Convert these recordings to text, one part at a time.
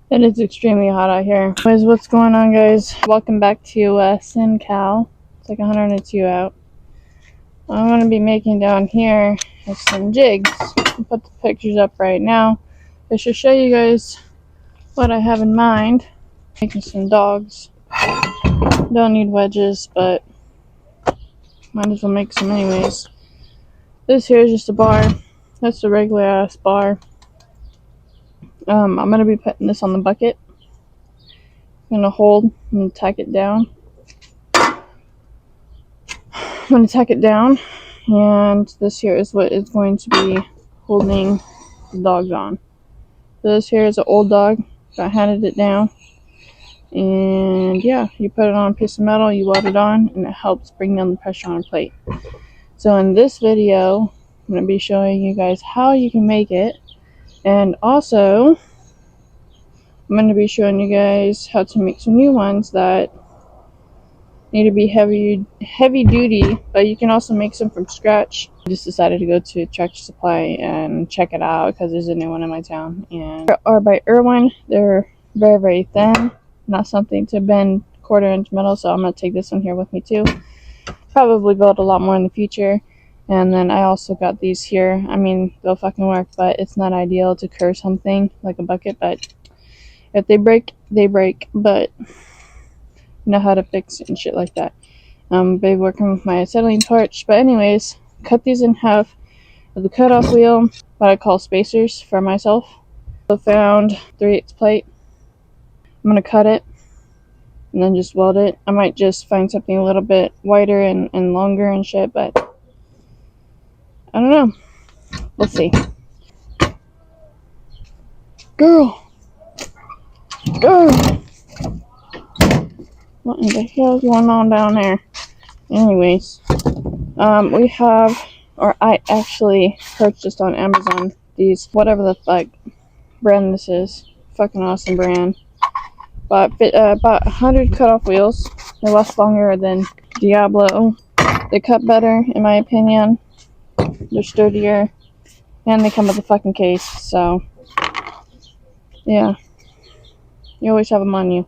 It is extremely hot out here. Anyways, what's going on, guys? Welcome back to SinCal. It's like 102 out. What I'm going to be making down here is some jigs. I'll put the pictures up right now. I should show you guys what I have in mind. Making some dogs. Don't need wedges, but might as well make some anyways. This here is just a bar. That's a regular ass bar. I'm going to be putting this on the bucket. I'm going to hold and tack it down. I'm going to tack it down, and this here is what is going to be holding the dogs on. So this here is an old dog. I handed it down, and yeah, you put it on a piece of metal, you weld it on, and it helps bring down the pressure on a plate. So in this video, I'm going to be showing you guys how you can make it, and also I'm going to be showing you guys how to make some new ones that need to be heavy duty, but you can also make some from scratch. I just decided to go to Tractor Supply and check it out because there's a new one in my town, and they are by Irwin. They're very thin, not something to bend 1/4 inch metal, so I'm gonna take this one here with me too. Probably build a lot more in the future. And then I also got these here. I mean, they'll fucking work, but it's not ideal to curve something like a bucket, but if they break, they break. But know how to fix it and shit like that. Been working with my acetylene torch, but anyways, cut these in half with the cutoff wheel, what I call spacers for myself. I found 3/8 plate. I'm gonna cut it and then just weld it. I might just find something a little bit wider and longer and shit, but I don't know. We'll see. Girl! What in the hell is going on down there? Anyways, we have, or I actually purchased on Amazon these, whatever the fuck brand this is. Fucking awesome brand. But about 100 cutoff wheels. They last longer than Diablo. They cut better, in my opinion. They're sturdier. And they come with a fucking case, so yeah. You always have them on you.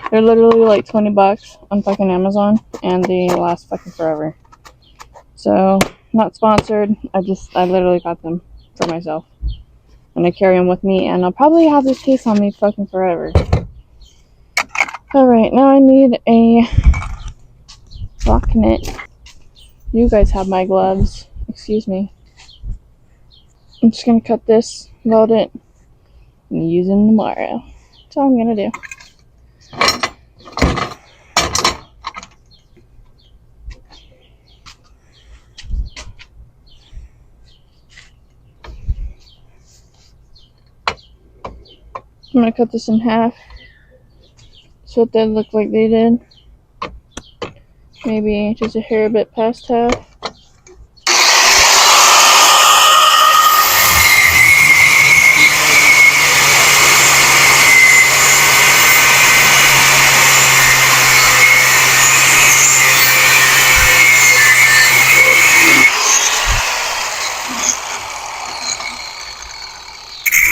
They're literally like $20 on fucking Amazon, and they last fucking forever. So, not sponsored. I literally got them for myself, and I carry them with me, and I'll probably have this case on me fucking forever. Alright, now I need a lock knit. You guys have my gloves. Excuse me. I'm just gonna cut this, weld it, and use them tomorrow. That's all I'm gonna do. I'm gonna cut this in half. So what they look like they did. Maybe just a hair bit past half.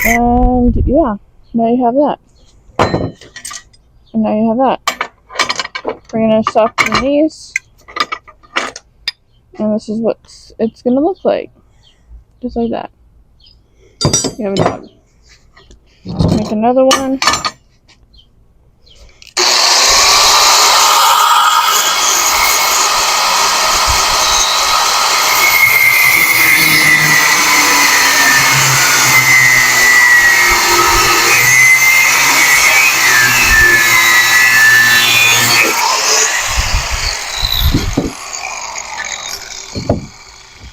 And yeah, now you have that. And now you have that. We're gonna soften these. And this is what it's gonna look like. Just like that. You have a dog. Make another one.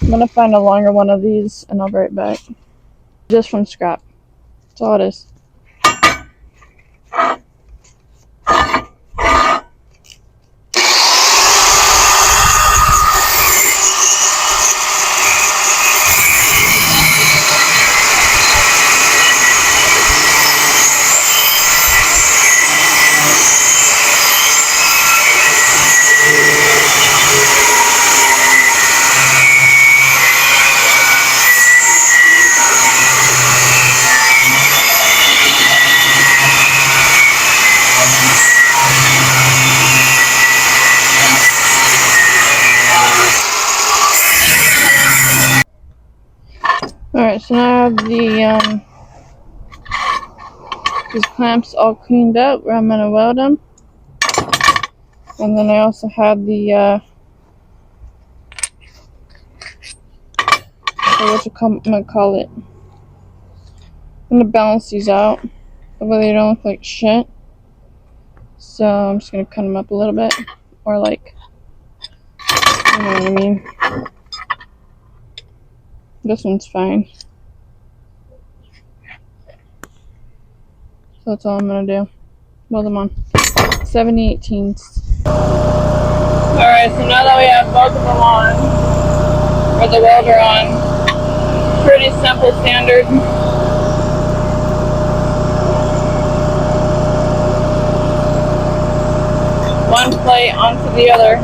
I'm gonna find a longer one of these and I'll be right back. Just from scrap. That's all it is. these clamps all cleaned up where I'm going to weld them. And then I also have the, I'm going to call it. I'm going to balance these out. That way they don't look like shit. So I'm just going to cut them up a little bit. Or like, you know what I mean. This one's fine. So that's all I'm going to do. Weld them on. 70/18. Alright, so now that we have both of them on, or the welder on, pretty simple, standard. One plate onto the other.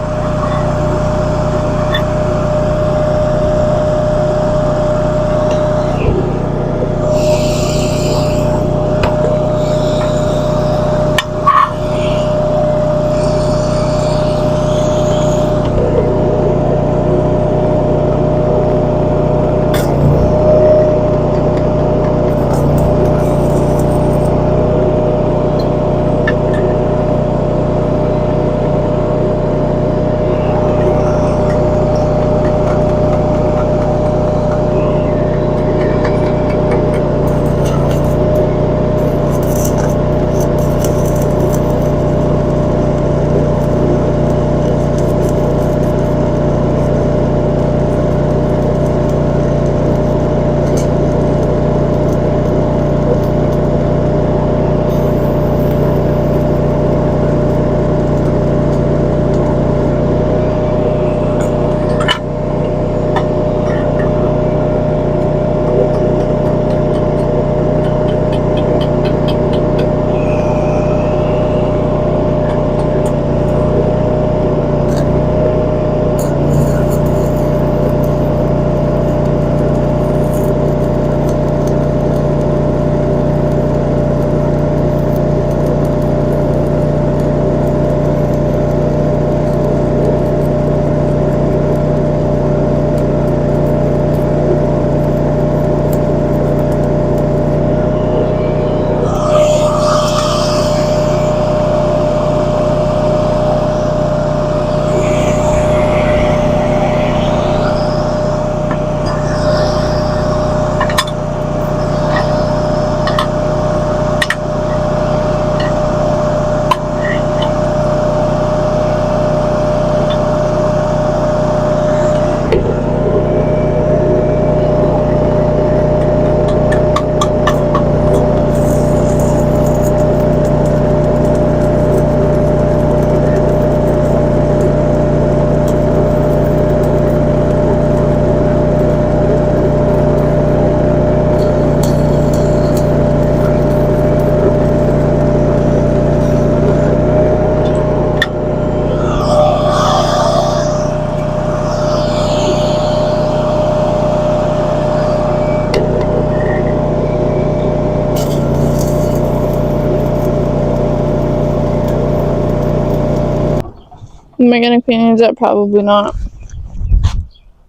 Am I gonna clean these up? Probably not.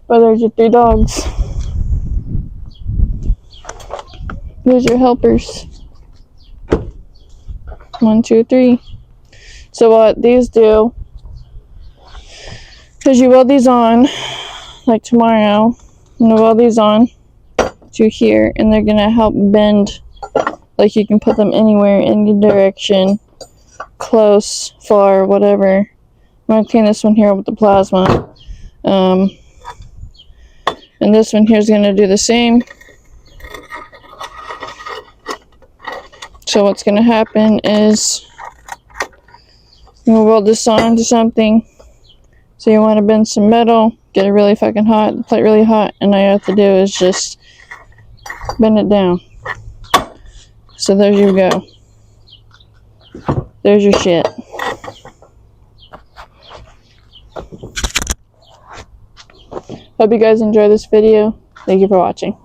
But there's your 3 dogs. There's your helpers. 1, 2, 3. So what these do is you weld these on, like tomorrow. I'm gonna weld these on to here, and they're gonna help bend. Like you can put them anywhere, any direction, close, far, whatever. I'm gonna clean this one here with the plasma. And this one here is gonna do the same. So what's gonna happen is I'm gonna weld this on to something. So you want to bend some metal, get it really fucking hot, the plate really hot, and all you have to do is just bend it down. So there you go. There's your shit. Hope you guys enjoy this video. Thank you for watching.